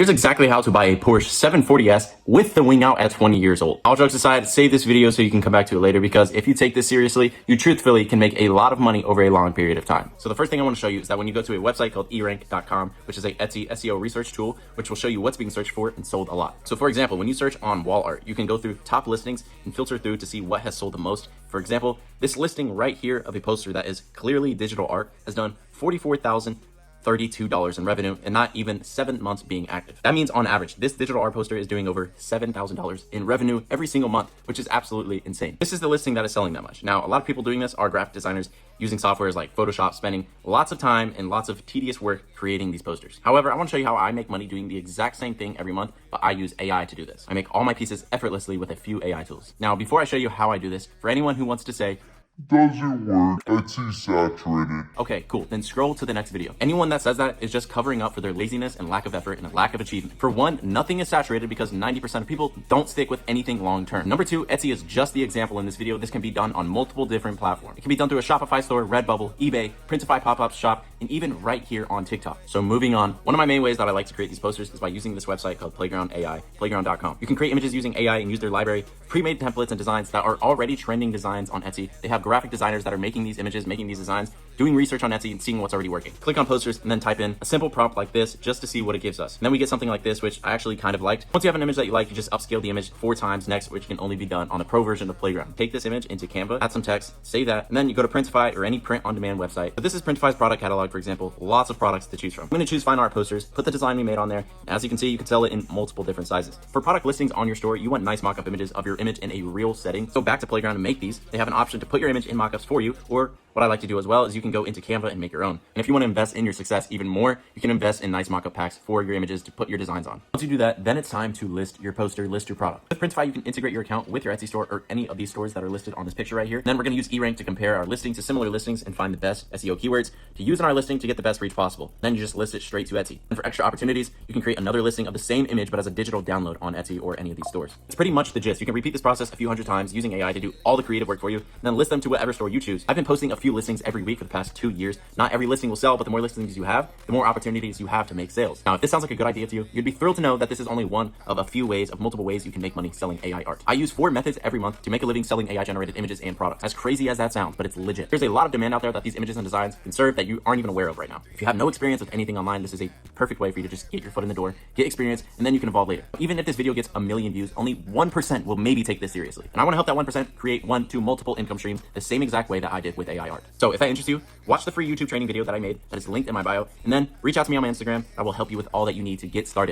Here's exactly how to buy a Porsche 740S with the wing out at 20 years old. All jokes aside, save this video so you can come back to it later, because if you take this seriously, you truthfully can make a lot of money over a long period of time. So the first thing I want to show you is that when you go to a website called erank.com, which is a Etsy SEO research tool, which will show you what's being searched for and sold a lot. So for example, when you search on wall art, you can go through top listings and filter through to see what has sold the most. For example, this listing right here of a poster that is clearly digital art has done $44,032 in revenue and not even 7 months being active. That means on average, this digital art poster is doing over $7,000 in revenue every single month, which is absolutely insane. This is the listing that is selling that much. Now, a lot of people doing this are graphic designers using softwares like Photoshop, spending lots of time and lots of tedious work creating these posters. However, I want to show you how I make money doing the exact same thing every month, but I use AI to do this. I make all my pieces effortlessly with a few AI tools. Now, before I show you how I do this, for anyone who wants to say, doesn't work, Etsy saturated. okay, cool, then scroll to the next video. Anyone that says that is just covering up for their laziness and lack of effort and a lack of achievement. For one, nothing is saturated because 90% of people don't stick with anything long term. Number two, Etsy is just the example in this video. This can be done on multiple different platforms. It can be done through a Shopify store, Redbubble, eBay, Printify pop-up shop, and even right here on TikTok. So moving on, one of my main ways that I like to create these posters is by using this website called Playground AI, playground.com. You can create images using AI and use their library, pre-made templates and designs that are already trending designs on Etsy. They have graphic designers that are making these images, making these designs, doing research on Etsy and seeing what's already working. Click on posters and then type in a simple prompt like this just to see what it gives us. And then we get something like this, which I actually kind of liked. Once you have an image that you like, you just upscale the image 4 times next, which can only be done on a pro version of Playground. Take this image into Canva, add some text, save that, and then you go to Printify or any print-on-demand website. But this is Printify's product catalog, for example, lots of products to choose from. I'm going to choose fine art posters, put the design we made on there. As you can see, you can sell it in multiple different sizes. For product listings on your store, you want nice mock-up images of your image in a real setting. So back to Playground and make these. They have an option to put your image in mock-ups for you, or what I like to do as well is you can go into Canva and make your own. And if you want to invest in your success even more, you can invest in nice mock-up packs for your images to put your designs on. Once you do that, then it's time to list your poster, list your product. With Printify, you can integrate your account with your Etsy store or any of these stores that are listed on this picture right here. And then we're going to use eRank to compare our listing to similar listings and find the best SEO keywords to use in our listing to get the best reach possible. Then you just list it straight to Etsy. And for extra opportunities, you can create another listing of the same image but as a digital download on Etsy or any of these stores. It's pretty much the gist. You can repeat this process a few hundred times using AI to do all the creative work for you, and then list them to whatever store you choose. I've been posting a few listings every week for the past 2 years. Not every listing will sell, but the more listings you have, the more opportunities you have to make sales. Now, if this sounds like a good idea to you, you'd be thrilled to know that this is only one of a few ways of multiple ways you can make money selling AI art. I use 4 methods every month to make a living selling AI generated images and products. As crazy as that sounds, but it's legit. There's a lot of demand out there that these images and designs can serve that you aren't even aware of right now. If you have no experience with anything online, this is a perfect way for you to just get your foot in the door, get experience, and then you can evolve later. Even if this video gets 1 million views, only 1% will maybe take this seriously. And I want to help that 1% create 1 to multiple income streams the same exact way that I did with AI art. So if that interests you, watch the free YouTube training video that I made that is linked in my bio, and then reach out to me on my Instagram. I will help you with all that you need to get started.